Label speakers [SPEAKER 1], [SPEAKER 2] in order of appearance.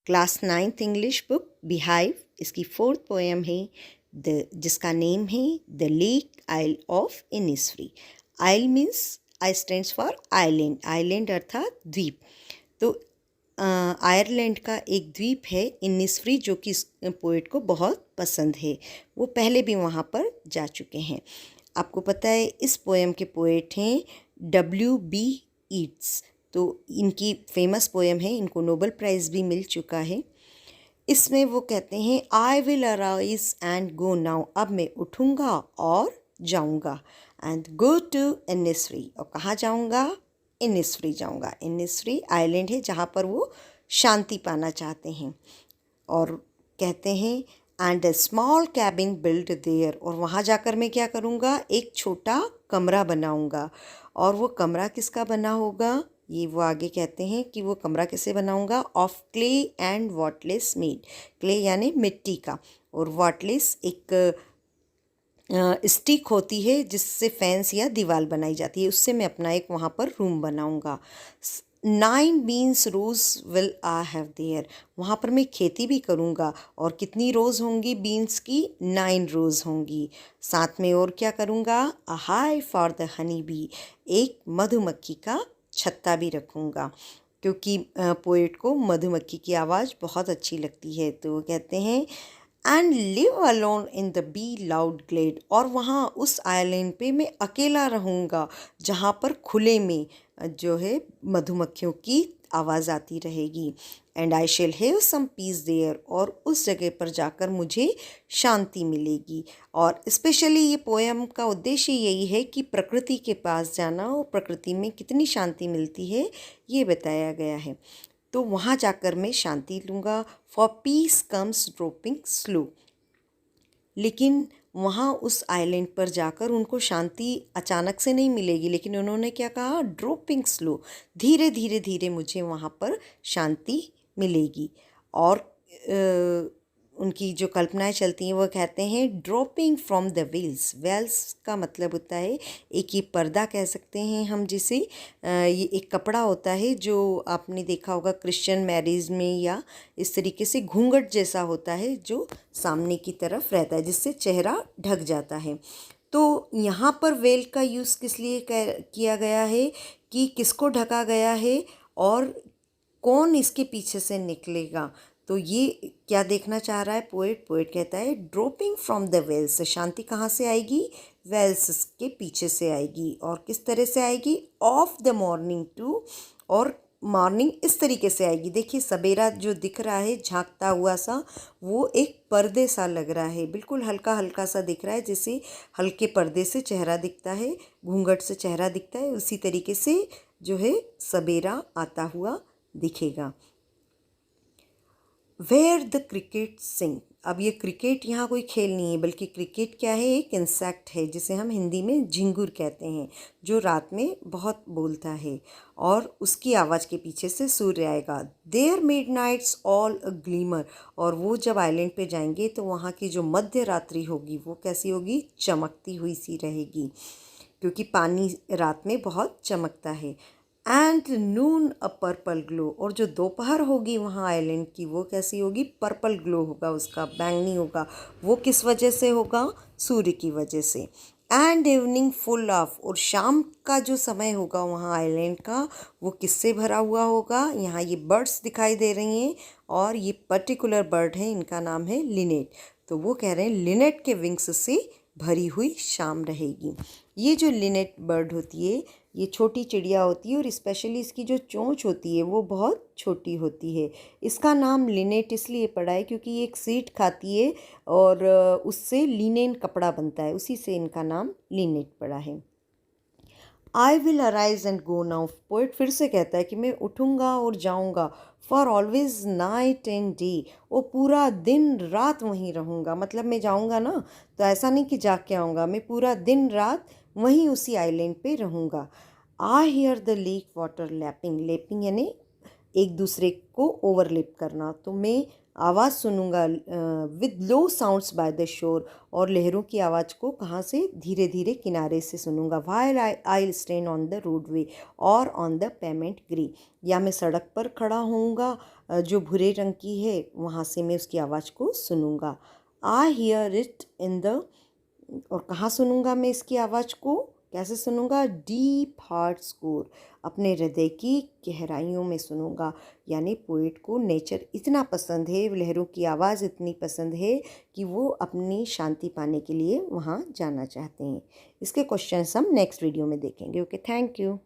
[SPEAKER 1] Class 9th English book Beehive, इसकी 4th poem है जिसका नेम है the lake isle of Innisfree. Isle means I stands for island, island अर्थात द्वीप। तो आयरलैंड का एक द्वीप है इनिसफ्री, जो कि इस पोएट को बहुत पसंद है। वो पहले भी वहाँ पर जा चुके हैं। आपको पता है इस पोएम के पोएट हैं W.B. ईट्स। तो इनकी फेमस पोएम है, इनको नोबेल प्राइज़ भी मिल चुका है। इसमें वो कहते हैं I will arise and go now, अब मैं उठूँगा और जाऊँगा, एंड गो टू इनिसफ्री, और कहाँ जाऊँगा? इनिसफ्री जाऊँगा। इनिसफ्री आइलैंड है जहाँ पर वो शांति पाना चाहते हैं। और कहते हैं and a small cabin build their, और वहाँ जाकर मैं क्या करूँगा? एक छोटा कमरा बनाऊँगा। और वो कमरा किसका बना होगा? ये वो आगे कहते हैं कि वो कमरा कैसे बनाऊँगा? Of clay and wattless made, clay यानी मिट्टी का, और वॉटलेस एक स्टिक होती है जिससे फेंस या दीवार बनाई जाती है, उससे मैं अपना एक वहाँ पर रूम बनाऊँगा। 9 beans rows will I have there, वहाँ पर मैं खेती भी करूँगा, और कितनी रोज़ होंगी बीन्स की? 9 रोज़ होंगी। साथ में और क्या करूँगा? A high for the honey bee, एक मधुमक्खी का छत्ता भी रखूँगा, क्योंकि पोएट को मधुमक्खी की आवाज़ बहुत अच्छी लगती है। तो वो कहते हैं and live alone in the bee loud glade, और वहाँ उस आइलैंड पे मैं अकेला रहूँगा जहाँ पर खुले में जो है मधुमक्खियों की आवाज़ आती रहेगी। And I shall have some peace there, और उस जगह पर जाकर मुझे शांति मिलेगी। और स्पेशली ये पोएम का उद्देश्य यही है कि प्रकृति के पास जाना और प्रकृति में कितनी शांति मिलती है ये बताया गया है। तो वहाँ जाकर मैं शांति लूँगा। For piece comes dropping slow, लेकिन वहाँ उस आइलैंड पर जाकर उनको शांति अचानक से नहीं मिलेगी, लेकिन उन्होंने क्या कहा? ड्रॉपिंग स्लो, धीरे धीरे धीरे मुझे वहाँ पर शांति मिलेगी। और उनकी जो कल्पनाएं चलती हैं वो कहते हैं dropping from the veils, veils का मतलब होता है एक ये पर्दा कह सकते हैं हम जिसे, ये एक कपड़ा होता है जो आपने देखा होगा क्रिश्चियन मैरिज में, या इस तरीके से घूंघट जैसा होता है जो सामने की तरफ रहता है जिससे चेहरा ढक जाता है। तो यहाँ पर वेल का यूज़ किस लिए किया गया है कि किसको ढका गया है और कौन इसके पीछे से निकलेगा। तो ये क्या देखना चाह रहा है पोएट? पोएट कहता है ड्रॉपिंग फ्रॉम द वेल्स, शांति कहाँ से आएगी? वेल्स के पीछे से आएगी। और किस तरह से आएगी? ऑफ द मॉर्निंग टू, और मॉर्निंग इस तरीके से आएगी। देखिए सवेरा जो दिख रहा है झांकता हुआ सा, वो एक पर्दे सा लग रहा है, बिल्कुल हल्का हल्का सा दिख रहा है, जैसे हल्के पर्दे से चेहरा दिखता है, घूंघट से चेहरा दिखता है, उसी तरीके से जो है सवेरा आता हुआ दिखेगा। वेयर द क्रिकेट सिंग, अब ये क्रिकेट यहाँ कोई खेल नहीं है, बल्कि क्रिकेट क्या है? एक इंसेक्ट है जिसे हम हिंदी में झिंगुर कहते हैं, जो रात में बहुत बोलता है, और उसकी आवाज़ के पीछे से सूर्य आएगा। There midnight's all a glimmer, और वो जब आइलैंड पे जाएंगे तो वहाँ की जो मध्य रात्रि होगी वो कैसी होगी? चमकती हुई सी रहेगी, क्योंकि पानी रात में बहुत चमकता है। And Noon a purple glow, और जो दोपहर होगी वहाँ आइलैंड की वो कैसी होगी? पर्पल ग्लो होगा, उसका बैंगनी होगा। वो किस वजह से होगा? सूर्य की वजह से। एंड इवनिंग फुल ऑफ, और शाम का जो समय होगा वहाँ आइलैंड का वो किससे भरा हुआ होगा? यहाँ ये बर्ड्स दिखाई दे रही हैं, और ये पर्टिकुलर बर्ड है, इनका नाम है लिनेट। तो वो कह रहे हैं लिनेट के विंग्स से भरी हुई शाम रहेगी। ये जो लिनेट बर्ड होती है ये छोटी चिड़िया होती है, और स्पेशली इसकी जो चोंच होती है वो बहुत छोटी होती है। इसका नाम लिनेट इसलिए पड़ा है क्योंकि ये एक सीड खाती है और उससे लिनेन कपड़ा बनता है, उसी से इनका नाम लिनेट पड़ा है। I will arise and go now, poet फिर से कहता है कि मैं उठूँगा और जाऊँगा। For always night and day, वो पूरा दिन रात वहीं रहूँगा। मतलब मैं जाऊँगा ना तो ऐसा नहीं कि जाके आऊँगा, मैं पूरा दिन रात वहीं उसी आइलैंड पे रहूँगा। I hear the lake water lapping, lapping यानी एक दूसरे को ओवरलैप करना। तो मैं आवाज़ सुनूंगा with low sounds by the shore, और लहरों की आवाज़ को कहाँ से, धीरे धीरे किनारे से सुनूंगा। While I stand on the roadway और ऑन द पेमेंट ग्री, या मैं सड़क पर खड़ा होऊंगा जो भूरे रंग की है, वहाँ से मैं उसकी आवाज़ को सुनूंगा। I hear it in the, और कहाँ सुनूंगा मैं इसकी आवाज़ को, कैसे सुनूंगा, डीप हार्ट स्कोर, अपने हृदय की गहराइयों में सुनूंगा। यानी पोइट को नेचर इतना पसंद है, लहरों की आवाज़ इतनी पसंद है कि वो अपनी शांति पाने के लिए वहाँ जाना चाहते हैं। इसके क्वेश्चंस हम नेक्स्ट वीडियो में देखेंगे। Okay, thank you.